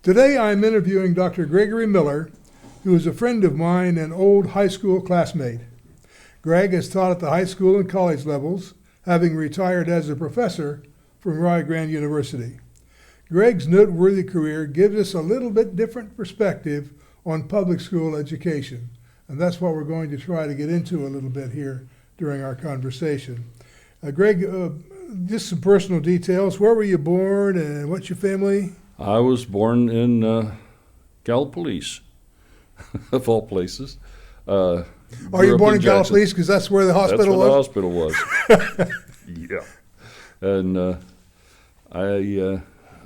Today I'm interviewing Dr. Gregory Miller, who is a friend of mine and old high school classmate. Greg has taught at the high school and college levels, having retired as a professor from Rio Grande University. Greg's noteworthy career gives us a little bit different perspective on public school education, and that's what we're going to try to get into a little bit here during our conversation. Greg, just some personal details. Where were you born and what's your family? I was born in Gallipolis, of all places. Are you born in Gallipolis because that's where the hospital was? That's where the hospital was. Yeah. And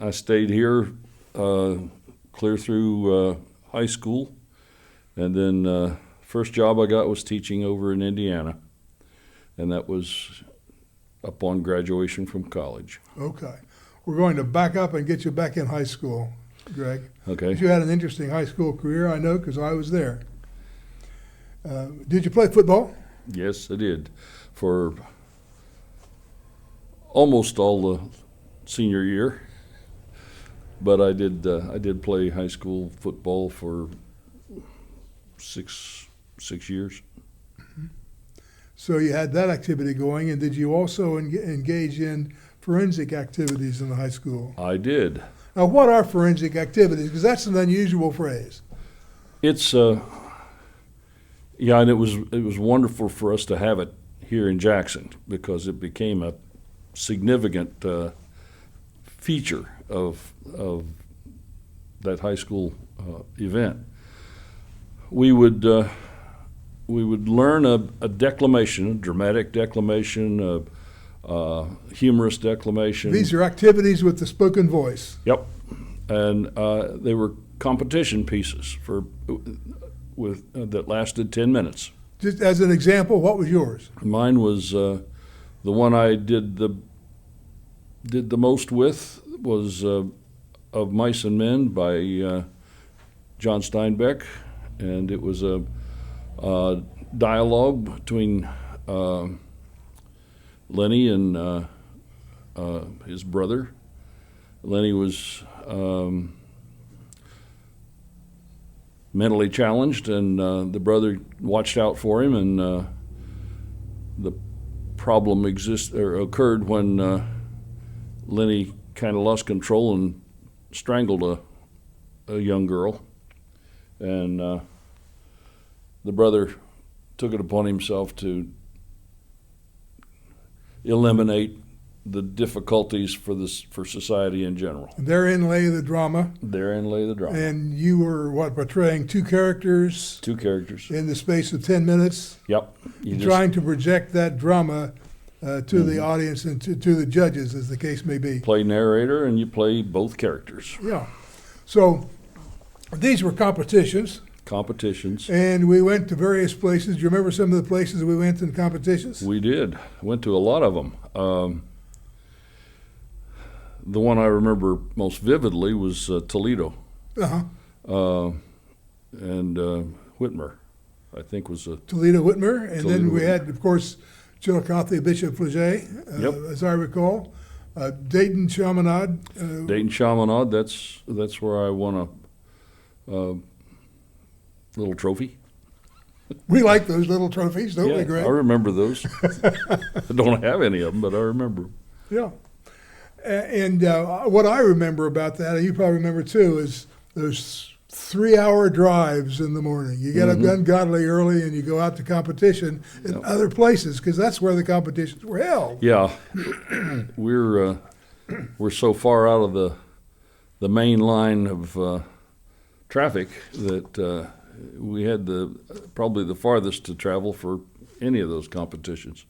I stayed here clear through high school, and then first job I got was teaching over in Indiana, and that was upon graduation from college. Okay. We're going to back up and get you back in high school, Greg. Okay. You had an interesting high school career, I know, because I was there. Did you play football? Yes, I did. For almost all the senior year. But I did play high school football for six years. So you had that activity going, and did you also engage in forensic activities in the high school? I did. Now, what are forensic activities? Because that's an unusual phrase. It's and it was wonderful for us to have it here in Jackson because it became a significant feature of that high school event. We would learn a declamation, a dramatic declamation, humorous declamation. These are activities with the spoken voice. Yep, and they were competition pieces that lasted 10 minutes. Just as an example, what was yours? Mine was the one I did the most with was Of Mice and Men by John Steinbeck, and it was a dialogue between Lenny and his brother. Lenny was mentally challenged, and the brother watched out for him, and the problem occurred when Lenny kind of lost control and strangled a young girl, and the brother took it upon himself to eliminate the difficulties for society in general. Therein lay the drama. Therein lay the drama. And you were, portraying two characters? Two characters. In the space of 10 minutes? Yep. Trying to project that drama to the audience and to the judges, as the case may be. Play narrator, and you play both characters. Yeah. So these were competitions. And we went to various places. Do you remember some of the places we went in competitions? We did. Went to a lot of them. The one I remember most vividly was Toledo. Uh-huh. And Whitmer, I think, was a... Toledo, Whitmer. And then we Whitmer. had, of course, Chillicothe, Bishop Fleget, as I recall. Dayton, Chaminade. Dayton, Chaminade, that's where I won a little trophy. We like those little trophies, don't we, Greg? I remember those. I don't have any of them, but I remember them. Yeah. And what I remember about that, and you probably remember too, is those 3-hour drives in the morning. You get up ungodly early and you go out to competition in other places because that's where the competitions were held. Yeah. We're so far out of the main line of traffic that we had probably the farthest to travel for any of those competitions.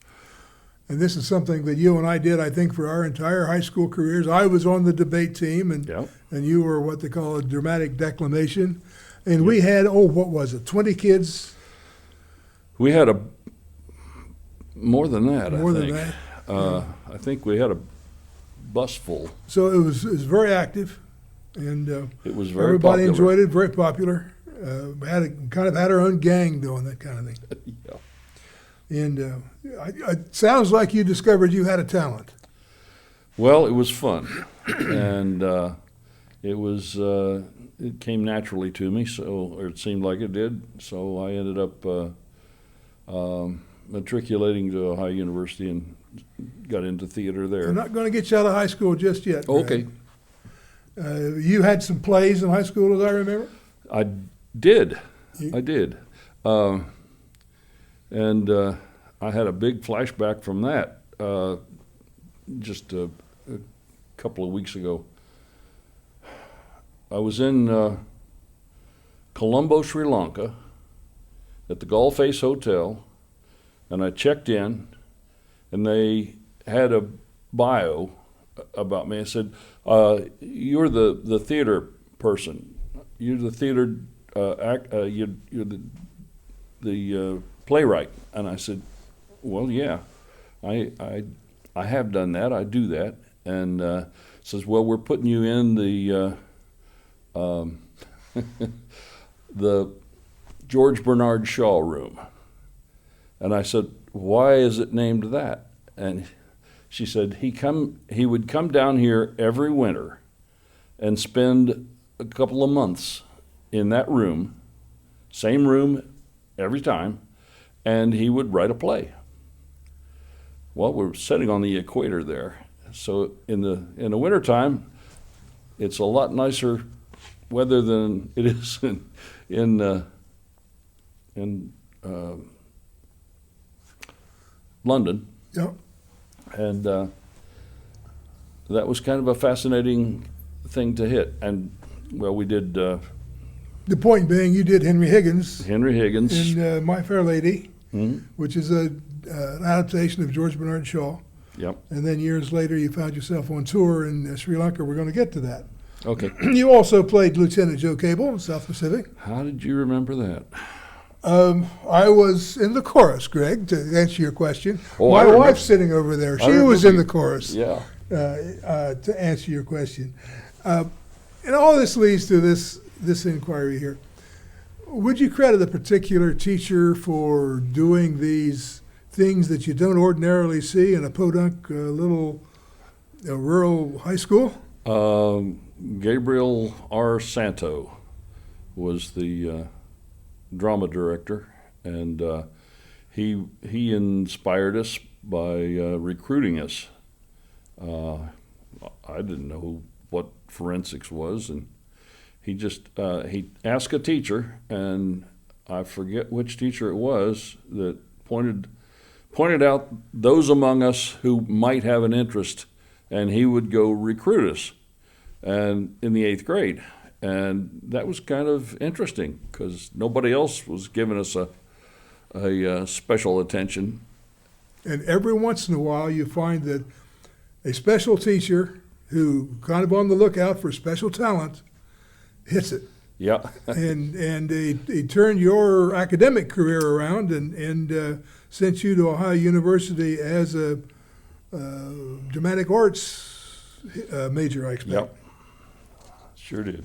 And this is something that you and I did, I think, for our entire high school careers. I was on the debate team, and you were what they call a dramatic declamation. And we had, what was it, 20 kids? We had more than that, More than that? I think we had a bus full. So it was very active, and it was very everybody popular. Enjoyed it, very popular. Had our own gang doing that kind of thing. Yeah. And it sounds like you discovered you had a talent. Well, it was fun, and it was it came naturally to me, or it seemed like it did. So I ended up matriculating to Ohio University and got into theater there. I'm not going to get you out of high school just yet, Greg. Okay. You had some plays in high school, as I remember? I did. You- I did. And I had a big flashback from that just a couple of weeks ago. I was in Colombo, Sri Lanka, at the Gull Face Hotel, and I checked in, and they had a bio about me. I said, "You're the theater person. You're the theater you're the playwright." And I said, "Well, yeah, I have done that. I do that." And says, "Well, we're putting you in the the George Bernard Shaw room." And I said, "Why is it named that?" And she said, he would come down here every winter and spend a couple of months in that room, same room every time, and he would write a play. Well, we're sitting on the equator there, so in the wintertime, it's a lot nicer weather than it is in London. Yeah. And that was kind of a fascinating thing to hit. And, well, we did The point being, you did Henry Higgins Henry Higgins. in My Fair Lady, Mhm. which is an adaptation of George Bernard Shaw. Yep. And then years later, you found yourself on tour in Sri Lanka. We're going to get to that. Okay. You also played Lieutenant Joe Cable in South Pacific. How did you remember that? I was in the chorus, Greg, to answer your question. Oh, My I remember. wife's sitting over there. I She was remember in the you. chorus Yeah. to answer your question. And all this leads to this inquiry here. Would you credit a particular teacher for doing these things that you don't ordinarily see in a podunk little rural high school? Gabriel R. Santo was the drama director, and he inspired us by recruiting us. I didn't know what forensics was, and he just he asked a teacher, and I forget which teacher it was, that pointed out those among us who might have an interest, and he would go recruit us, and in the 8th grade. And that was kind of interesting because nobody else was giving us a special attention. And every once in a while, you find that a special teacher who kind of on the lookout for special talent hits it. Yeah. and he turned your academic career around and sent you to Ohio University as a dramatic arts major, I expect. Yep. Sure did.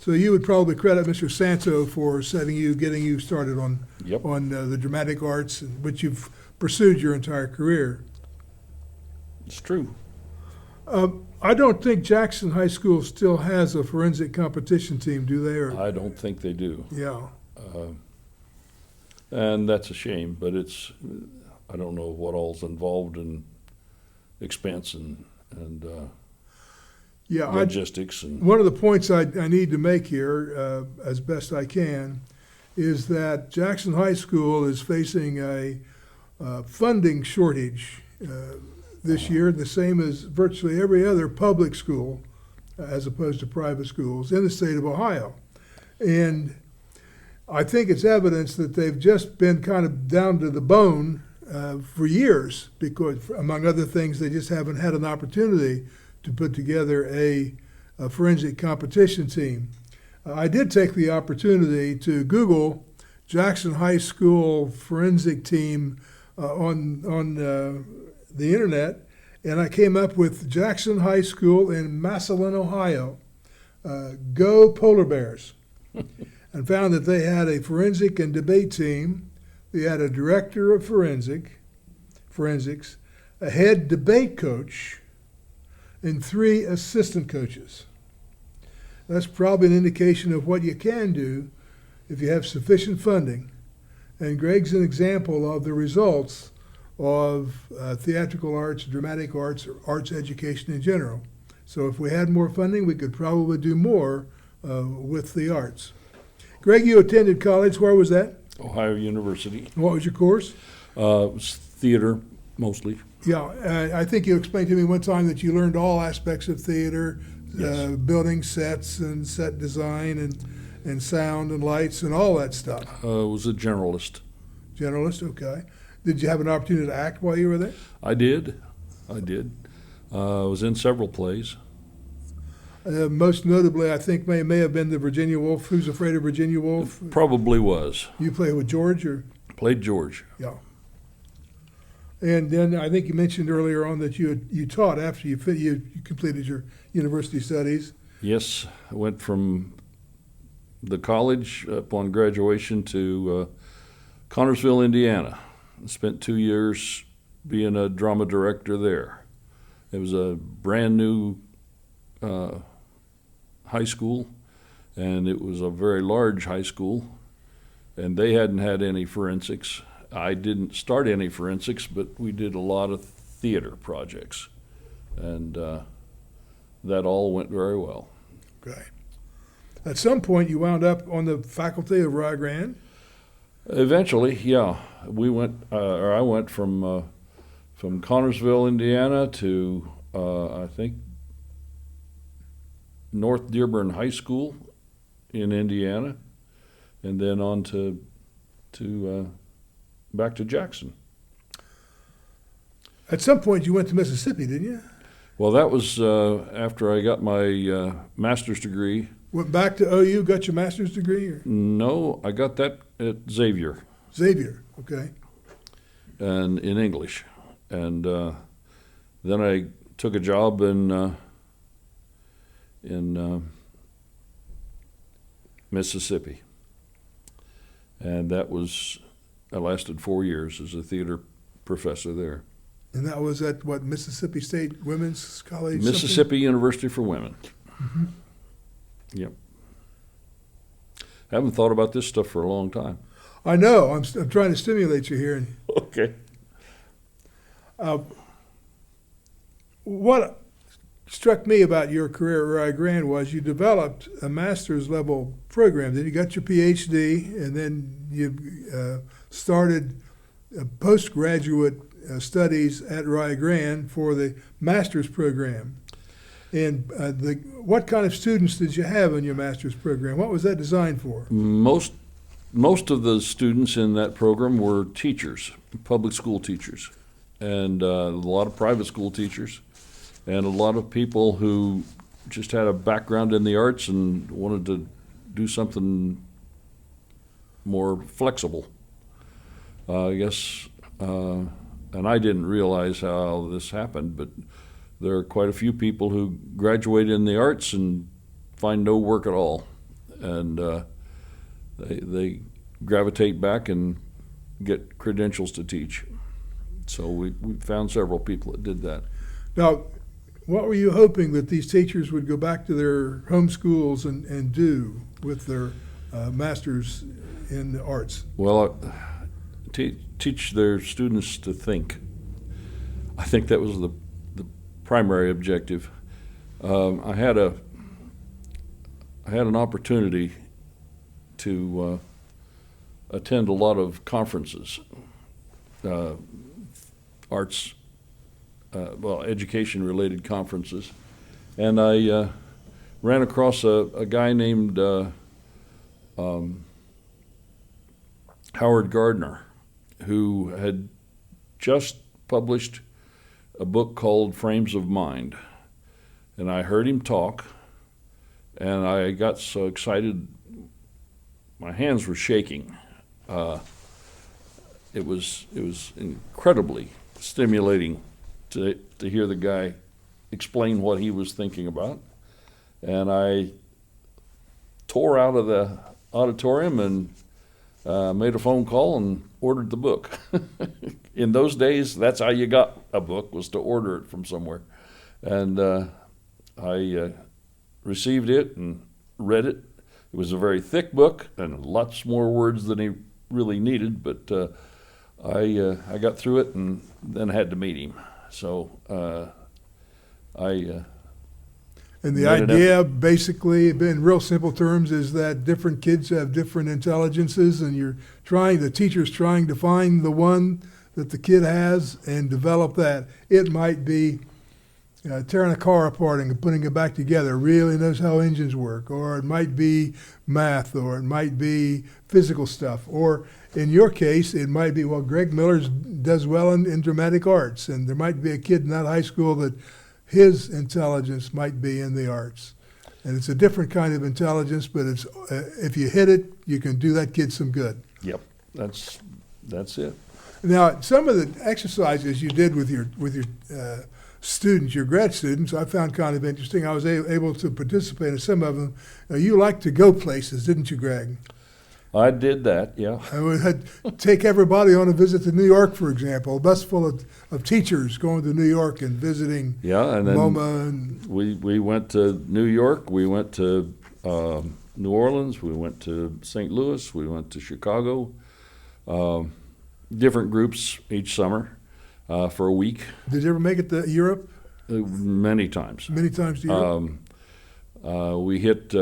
So you would probably credit Mr. Santo for getting you started on Yep. the dramatic arts, which you've pursued your entire career. It's true. I don't think Jackson High School still has a forensic competition team, do they? Or, I don't think they do. yeah. And that's a shame, but I don't know what all's involved in expense and Yeah, logistics. one of the points I need to make here, as best I can, is that Jackson High School is facing a funding shortage this year, the same as virtually every other public school, as opposed to private schools in the state of Ohio. And I think it's evidence that they've just been kind of down to the bone for years because, among other things, they just haven't had an opportunity to put together a forensic competition team. I did take the opportunity to Google Jackson High School forensic team on the internet, and I came up with Jackson High School in Massillon, Ohio. Go Polar Bears. And found that they had a forensic and debate team. They had a director of forensics, a head debate coach, and 3 assistant coaches. That's probably an indication of what you can do if you have sufficient funding. And Greg's an example of the results of theatrical arts, dramatic arts, or arts education in general. So if we had more funding, we could probably do more with the arts. Greg, you attended college. Where was that? Ohio University. What was your course? It was theater mostly. Yeah, I think you explained to me one time that you learned all aspects of theater, Yes. building sets and set design and sound and lights and all that stuff. Was a generalist. Generalist, okay. Did you have an opportunity to act while you were there? I did. I was in several plays. Most notably, I think may have been the Virginia Woolf. Who's Afraid of Virginia Woolf? Probably was. You played with George, or Played George. yeah. And then I think you mentioned earlier on that you taught after you completed your university studies. Yes, I went from the college upon graduation to Connersville, Indiana. Spent 2 years being a drama director there. It was a brand new high school, and it was a very large high school, and they hadn't had any forensics. I didn't start any forensics, but we did a lot of theater projects, and that all went very well. Okay. At some point, you wound up on the faculty of Rio Grande. Eventually, yeah, I went from Connersville, Indiana, to I think North Dearborn High School in Indiana, and then on to back to Jackson. At some point, you went to Mississippi, didn't you? Well, that was after I got my master's degree. Went back to OU, got your master's degree? Or? No, I got that at Xavier, Xavier, okay. and in English, and then I took a job in Mississippi, and I lasted 4 years as a theater professor there. And that was at what, Mississippi State Women's College? Mississippi University for Women. Mm-hmm. Yep. Haven't thought about this stuff for a long time. I know. I'm trying to stimulate you here. Okay. What struck me about your career at Rio Grande was you developed a master's level program. Then you got your PhD, and then you started postgraduate studies at Rio Grande for the master's program. And what kind of students did you have in your master's program? What was that designed for? Most of the students in that program were teachers, public school teachers, and a lot of private school teachers, and a lot of people who just had a background in the arts and wanted to do something more flexible. I guess, and I didn't realize how this happened, but there are quite a few people who graduate in the arts and find no work at all, and they gravitate back and get credentials to teach. So we found several people that did that. Now, what were you hoping that these teachers would go back to their home schools and do with their masters in the arts? Well, teach their students to think. I think that was the primary objective. I had an opportunity to attend a lot of conferences, arts, education-related conferences, and I ran across a guy named Howard Gardner, who had just published a book called Frames of Mind. And I heard him talk, and I got so excited, my hands were shaking. It was incredibly stimulating to hear the guy explain what he was thinking about. And I tore out of the auditorium and made a phone call and ordered the book. In those days, that's how you got a book, was to order it from somewhere. And I received it and read it. It was a very thick book and lots more words than he really needed, but I got through it and then had to meet him. So I And the made an idea, basically, in real simple terms, is that different kids have different intelligences, and the teacher's trying to find the one that the kid has and develop that. It might be tearing a car apart and putting it back together, really knows how engines work, or it might be math, or it might be physical stuff, or in your case, it might be, well, Greg Miller does well in dramatic arts, and there might be a kid in that high school that his intelligence might be in the arts. And it's a different kind of intelligence, but it's if you hit it, you can do that kid some good. Yep, that's it. Now, some of the exercises you did with your students, your grad students, I found kind of interesting. I was able to participate in some of them. Now, you like to go places, didn't you, Greg? I did that, yeah. I would take everybody on a visit to New York, for example, a bus full of teachers going to New York and visiting Yeah, and then MoMA. And we went to New York, we went to New Orleans, we went to St. Louis, we went to Chicago, different groups each summer for a week. did you ever make it to Europe? Many times. Many times to Europe? We hit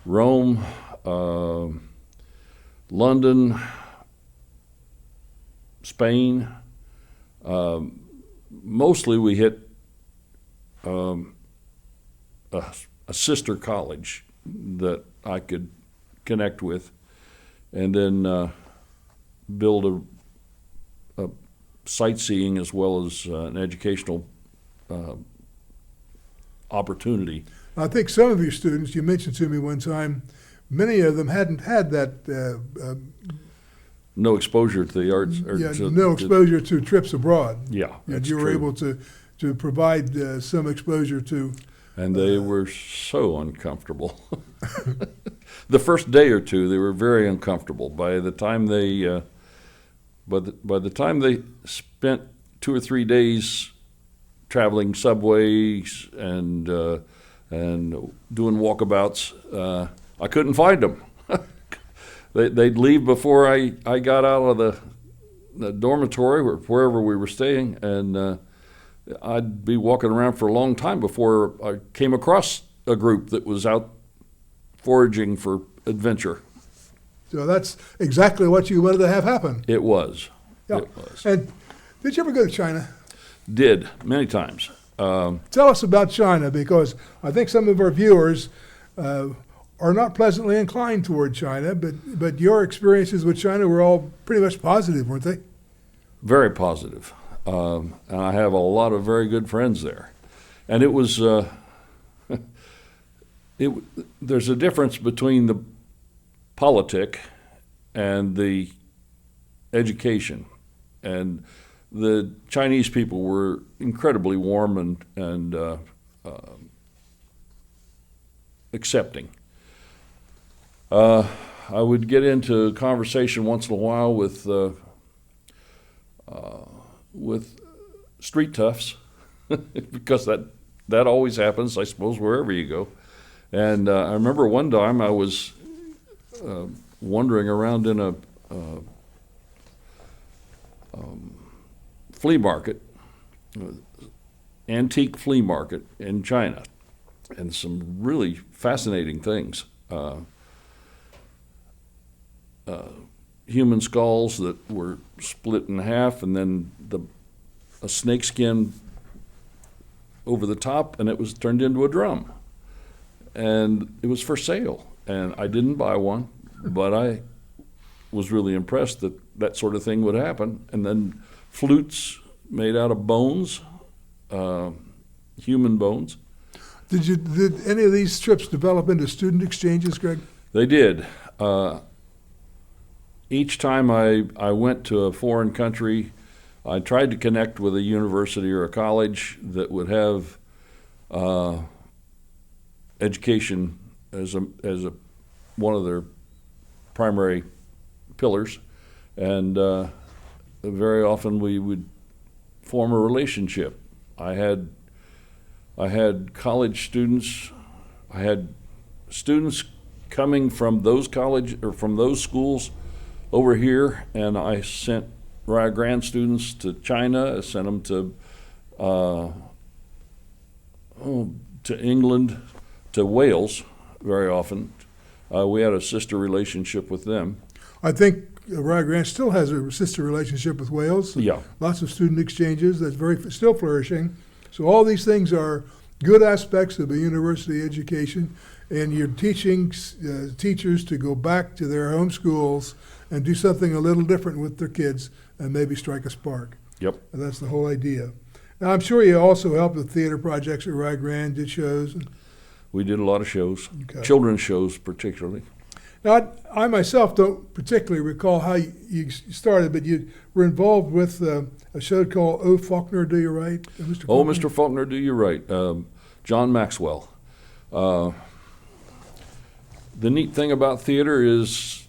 Rome, London, Spain. Mostly we hit a sister college that I could connect with, and then build a sightseeing as well as an educational opportunity. I think some of your students, you mentioned to me one time, many of them hadn't had that No exposure to the arts. Or no exposure to trips abroad. Yeah, that's You were true. able to provide some exposure to. And they were so uncomfortable. The first day or two, they were very uncomfortable. By the time they spent 2 or 3 days traveling subways and doing walkabouts, I couldn't find them. They'd leave before I got out of the dormitory or wherever we were staying, and I'd be walking around for a long time before I came across a group that was out foraging for adventure. So that's exactly what you wanted to have happen. It was. Yeah. It was. And did you ever go to China? Did, many times. Tell us about China, because I think some of our viewers are not pleasantly inclined toward China, but your experiences with China were all pretty much positive, weren't they? Very positive. And I have a lot of very good friends there. And it was, there's a difference between the politic and the education. And the Chinese people were incredibly warm and accepting. I would get into conversation once in a while with street toughs because that always happens, I suppose, wherever you go. And I remember one time I was wandering around in a flea market, antique flea market in China, and some really fascinating things. Human skulls that were split in half, and then a snake skin over the top, and it was turned into a drum. And it was for sale. And I didn't buy one, but I was really impressed that sort of thing would happen. And then flutes made out of bones, human bones. Did any of these trips develop into student exchanges, Greg? They did. Each time I went to a foreign country, I tried to connect with a university or a college that would have education as one of their primary pillars, and very often we would form a relationship. I had college students, I had students coming from those college or from those schools over here, and I sent Rio Grande students to China. I sent them to England, to Wales very often. We had a sister relationship with them. I think Rio Grande still has a sister relationship with Wales. Yeah. Lots of student exchanges. That's still flourishing. So all these things are good aspects of a university education, and you're teaching teachers to go back to their home schools and do something a little different with their kids and maybe strike a spark. Yep. And that's the whole idea. Now, I'm sure you also helped with theater projects at Rio Grande, did shows. We did a lot of shows, Okay. children's shows particularly. Now, I myself don't particularly recall how you started, but you were involved with a show called Oh, Faulkner, Do You Right? Mr. Oh, Faulkner? Mr. Faulkner, do you right. John Maxwell. The neat thing about theater is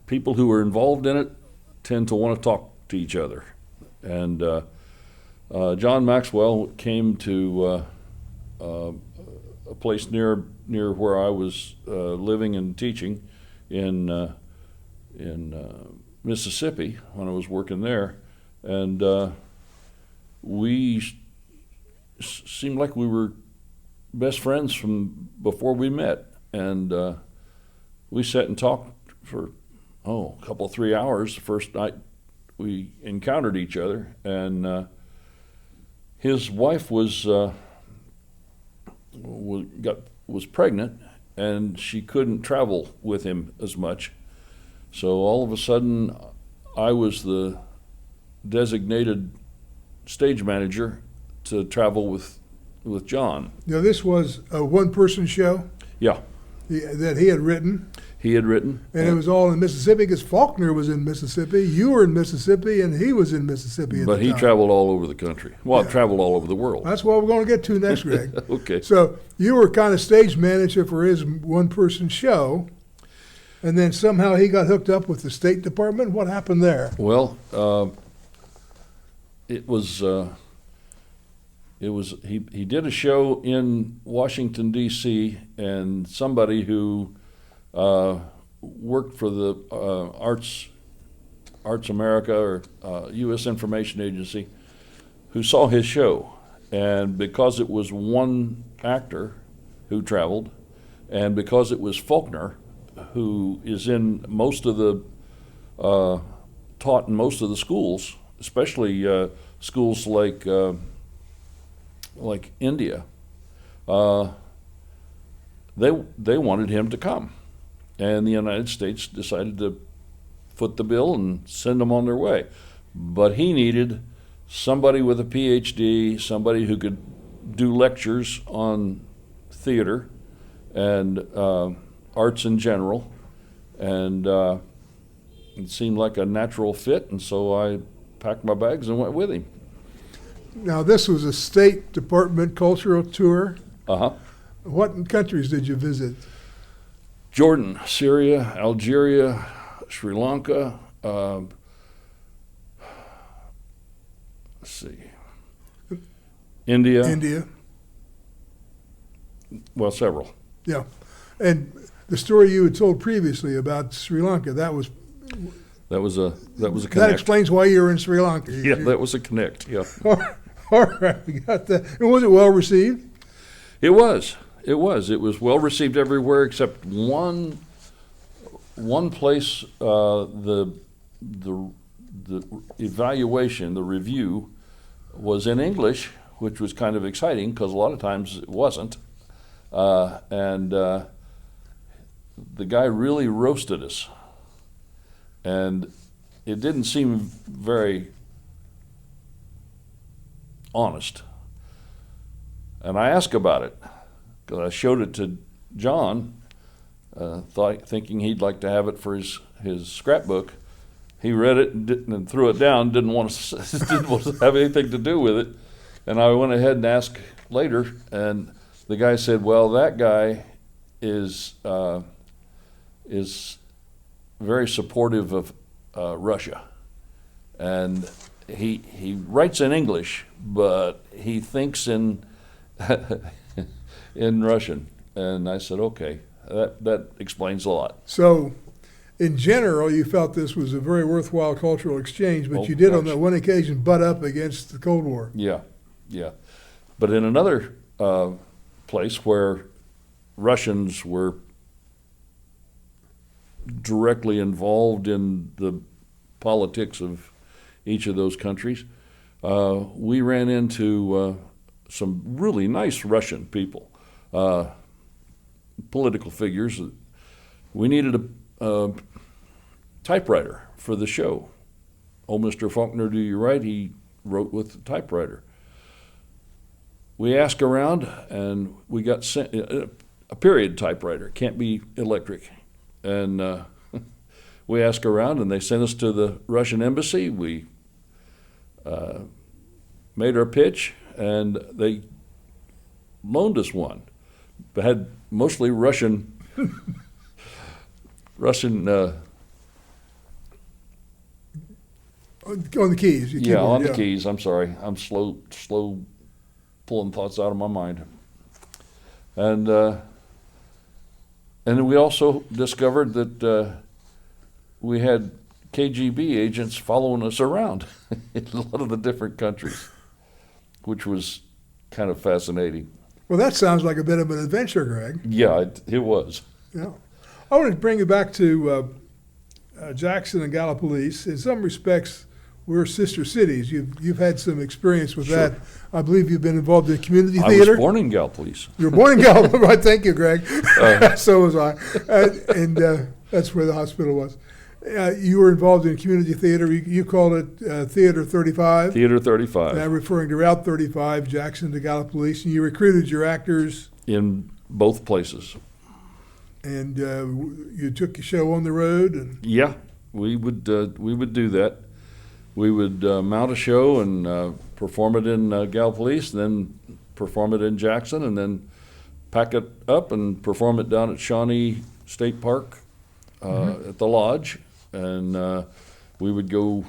people who are involved in it tend to want to talk to each other. And John Maxwell came to a place near where I was living and teaching in Mississippi when I was working there, and we seemed like we were best friends from before we met, and we sat and talked for a couple 3 hours the first night we encountered each other, and his wife was pregnant, and she couldn't travel with him as much. So all of a sudden, I was the designated stage manager to travel with John. Now, this was a one-person show Yeah, that he had written, he had written. and it was all in Mississippi because Faulkner was in Mississippi, you were in Mississippi, and he was in Mississippi at But the he time. traveled all over the country. Well, Yeah. traveled all over the world. That's what we're going to get to next, Greg. Okay. So you were kind of stage manager for his one-person show, and then somehow he got hooked up with the State Department. What happened there? Well, it was he did a show in Washington D.C. and somebody who worked for the Arts America or U.S. Information Agency, who saw his show, and because it was one actor who traveled, and because it was Faulkner, who is in most of the taught in most of the schools, especially schools like India, they wanted him to come, and the United States decided to foot the bill and send them on their way. But he needed somebody with a PhD, somebody who could do lectures on theater and arts in general, and it seemed like a natural fit, and so I packed my bags and went with him. Now, this was a State Department cultural tour. Uh-huh. What countries did you visit? Jordan, Syria, Algeria, Sri Lanka, let's see, India, well, several. Yeah. And the story you had told previously about Sri Lanka, that was a that connect. explains why you were in Sri Lanka. Yeah, that was a connect, yeah. All right, we got that. And was it well received? It was well received everywhere except one place. The evaluation, the review, was in English, which was kind of exciting because a lot of times it wasn't, and the guy really roasted us, and it didn't seem very honest. And I asked about it because I showed it to John, thinking he'd like to have it for his scrapbook. He read it and threw it down. Didn't want to have anything to do with it. And I went ahead and asked later, and the guy said, "Well, that guy is very supportive of Russia, and he writes in English, but he thinks in in Russian." And I said, okay, that explains a lot. So, in general, you felt this was a very worthwhile cultural exchange, but Oh, you did on gosh. that one occasion butt up against the Cold War. Yeah, yeah. But in another place where Russians were directly involved in the politics of each of those countries, we ran into some really nice Russian people, political figures. We needed a typewriter for the show. Oh, Mr. Faulkner, do you write? He wrote with the typewriter. We asked around, and we got sent a period typewriter. Can't be electric. And we asked around, and they sent us to the Russian embassy. We made our pitch, and they loaned us one. But had mostly Russian On the keys. Your yeah, keyboard, on the keys. I'm sorry. I'm slow pulling thoughts out of my mind. And then we also discovered that we had KGB agents following us around in a lot of the different countries, which was kind of fascinating. Well, that sounds like a bit of an adventure, Greg. Yeah, it was. Yeah. I want to bring you back to Jackson and Gallipolis. In some respects, we're sister cities. You've had some experience with Sure. that. I believe you've been involved in community I theater. was born in Gallipolis. You were born in Gallipolis, right? Thank you, Greg. So was I, and that's where the hospital was. You were involved in community theater. You called it Theater 35. Theater 35. Now referring to Route 35, Jackson to Gallipolis, and you recruited your actors, In both places. and you took your show on the road. And Yeah, we would do that. We would mount a show and perform it in Gallipolis, then perform it in Jackson, and then pack it up and perform it down at Shawnee State Park at the Lodge. And we would go,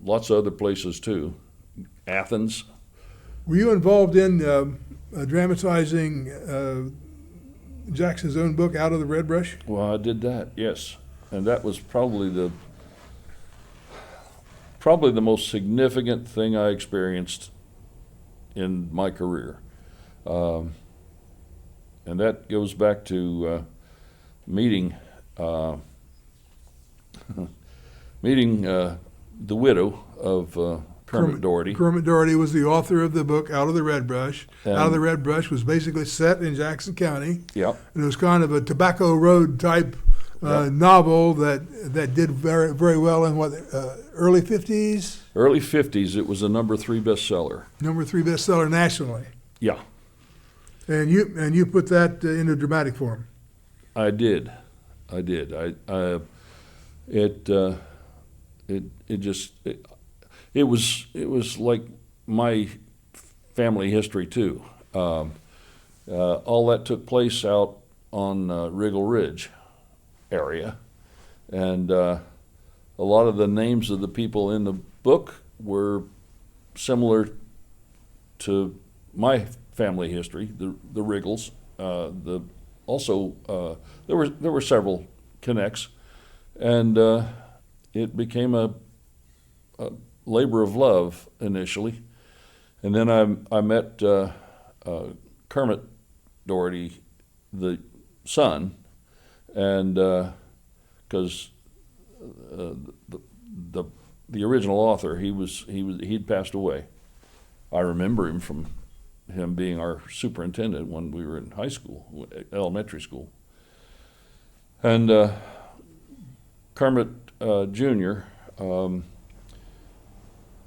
lots of other places too. Athens. were you involved in dramatizing Jackson's own book, Out of the Red Brush? Well, I did that, yes. And that was probably the most significant thing I experienced in my career. And that goes back to meeting the widow of Kermit Doherty. Kermit Doherty was the author of the book, Out of the Red Brush. And- Out of the Red Brush was basically set in Jackson County. Yep. And it was kind of a Tobacco Road type Yep. novel that did very, very well in early 50s? Early 50s, it was a number 3 bestseller. Number 3 bestseller nationally. Yeah, And you put that into dramatic form. I did. It was like my family history too. All that took place out on Wriggle Ridge area, and a lot of the names of the people in the book were similar to my family history. The Wriggles. There were several connects, and it became a labor of love initially, and then I met Kermit Doherty, the son, and because the original author he'd passed away. I remember him from him being our superintendent when we were in high school, elementary school, and Kermit Jr.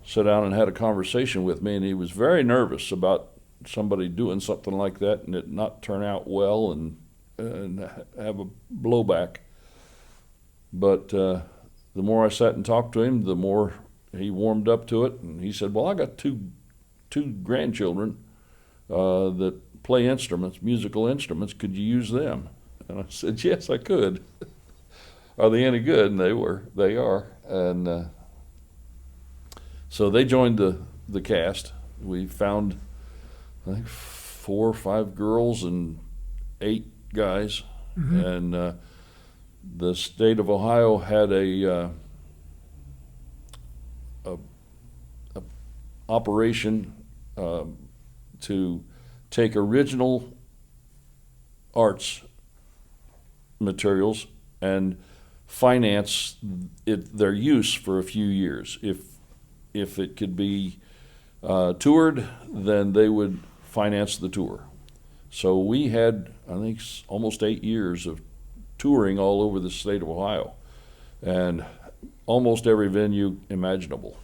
Sat down and had a conversation with me, and he was very nervous about somebody doing something like that and it not turn out well and have a blowback. But the more I sat and talked to him, the more he warmed up to it, and he said, "Well, I got two grandchildren that play instruments, musical instruments. Could you use them?" And I said, "Yes, I could." Are they any good? And they are. And so they joined the cast. We found, I think, 4 or 5 girls and 8 guys, and the state of Ohio had a operation to take original arts materials and finance their use for a few years. If it could be toured, then they would finance the tour. So we had, I think, almost 8 years of touring all over the state of Ohio, and almost every venue imaginable.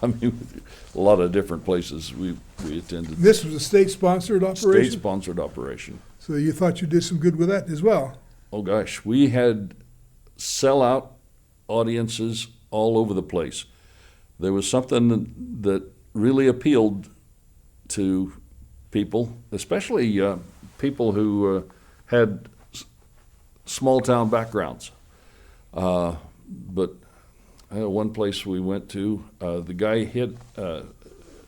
I mean, a lot of different places we attended. This was a state-sponsored operation? State-sponsored operation. So you thought you did some good with that as well? Oh, gosh. We had sellout audiences all over the place. There was something that really appealed to people, especially people who had small-town backgrounds. But one place we went to, the guy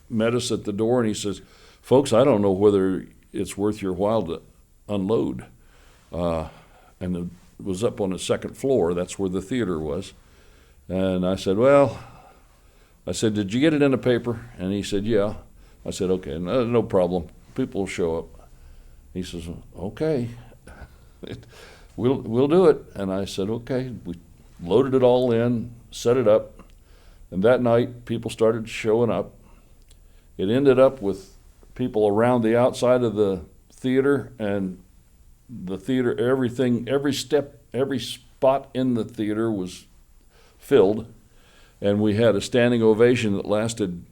met us at the door, and he says, "Folks, I don't know whether it's worth your while to unload." And it was up on the second floor. That's where the theater was. And I said, "Did you get it in the paper?" And he said, "Yeah." I said, "Okay, no problem. People will show up." He says, "Okay, we'll do it." And I said, "Okay." We loaded it all in, set it up, and that night people started showing up. It ended up with people around the outside of the theater, and the theater, everything, every spot in the theater was filled, and we had a standing ovation that lasted,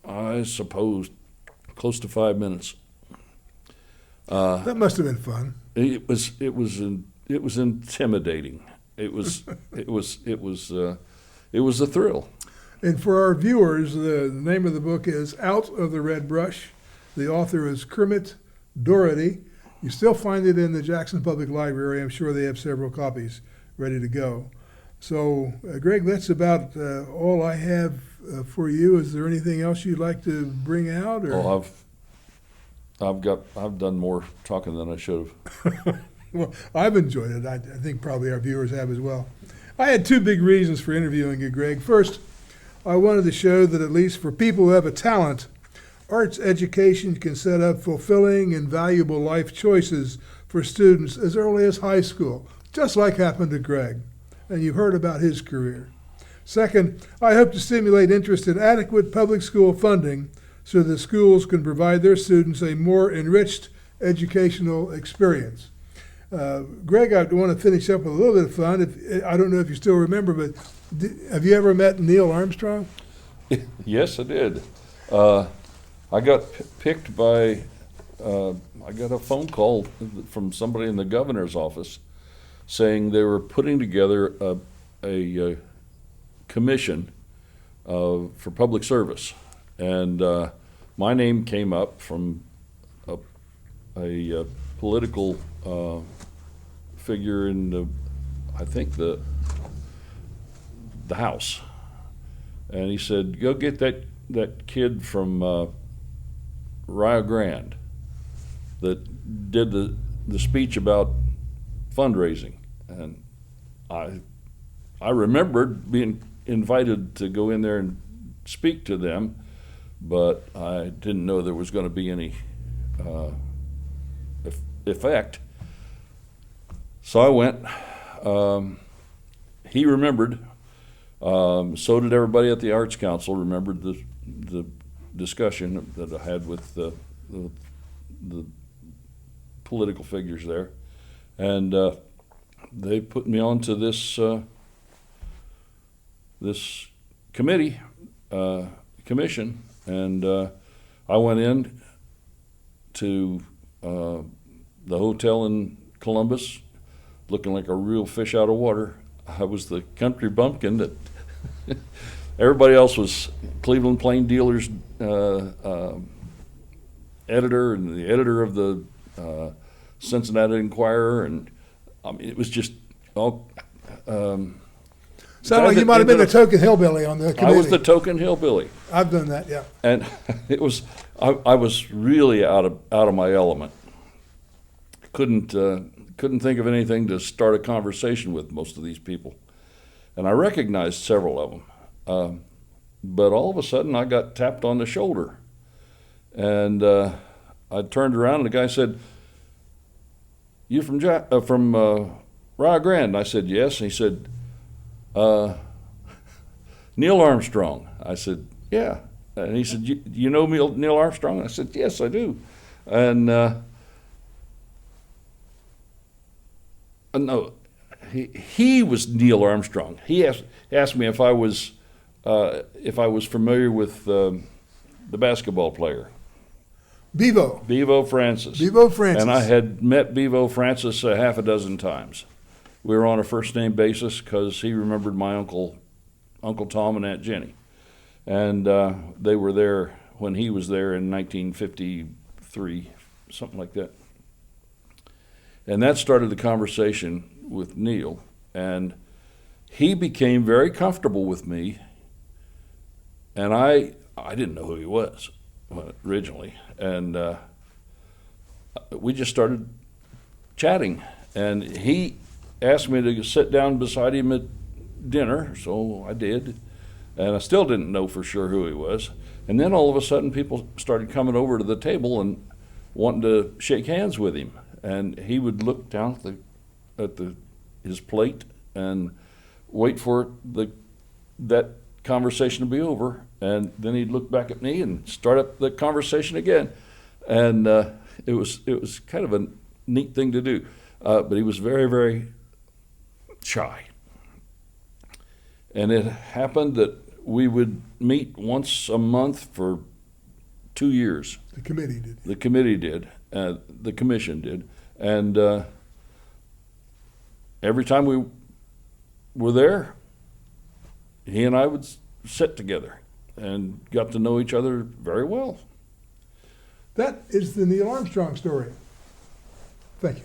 I suppose, close to 5 minutes. That must have been fun. It was intimidating. It was a thrill. And for our viewers, the name of the book is Out of the Red Brush. The author is Kermit Doherty. You still find it in the Jackson Public Library. I'm sure they have several copies ready to go. So, Greg, that's about all I have for you. Is there anything else you'd like to bring out? Or? Oh, I've done more talking than I should have. Well, I've enjoyed it. I think probably our viewers have as well. I had 2 big reasons for interviewing you, Greg. First, I wanted to show that at least for people who have a talent, arts education can set up fulfilling and valuable life choices for students as early as high school, just like happened to Greg. And you've heard about his career. Second, I hope to stimulate interest in adequate public school funding so that schools can provide their students a more enriched educational experience. Greg, I want to finish up with a little bit of fun. I don't know if you still remember, but have you ever met Neil Armstrong? Yes, I did. I got picked by, I got a phone call from somebody in the governor's office saying they were putting together a commission for public service. And my name came up from a political figure in I think the House. And he said, "Go get that kid from Rio Grande that did the speech about fundraising." And I remembered being invited to go in there and speak to them, but I didn't know there was going to be any effect. So I went. He remembered. So did everybody at the Arts Council. Remembered the discussion that I had with the political figures there, and they put me on to this this commission, and I went in to the hotel in Columbus, looking like a real fish out of water. I was the country bumpkin that everybody else was Cleveland Plain Dealers editor and the editor of the Cincinnati Enquirer, and I mean it was just all. Sounded like you might have been the token hillbilly on the committee. I was the token hillbilly. I've done that, yeah. And it was I was really out of my element. couldn't think of anything to start a conversation with most of these people, and I recognized several of them. But all of a sudden, I got tapped on the shoulder, and I turned around, and the guy said, "You from Rio Grande?" And I said, "Yes." And he said, "Neil Armstrong." I said, "Yeah." And he said, "You know Neil Armstrong?" I said, "Yes, I do." And no, he was Neil Armstrong. He asked me if I was familiar with the basketball player. Bevo Francis. Bevo Francis. And I had met Bevo Francis a half a dozen times. We were on a first name basis because he remembered my Uncle Tom and Aunt Jenny. And they were there when he was there in 1953, something like that. And that started the conversation with Neil. And he became very comfortable with me. And I didn't know who he was originally. And we just started chatting. And he asked me to sit down beside him at dinner, so I did. And I still didn't know for sure who he was. And then all of a sudden, people started coming over to the table and wanting to shake hands with him. And he would look down at his plate and wait for that conversation to be over. And then he'd look back at me and start up the conversation again. And it was kind of a neat thing to do. But he was very, very shy. And it happened that we would meet once a month for 2 years. The committee did. The committee did. The commission did. And every time we were there, he and I would sit together and got to know each other very well. That is the Neil Armstrong story. Thank you.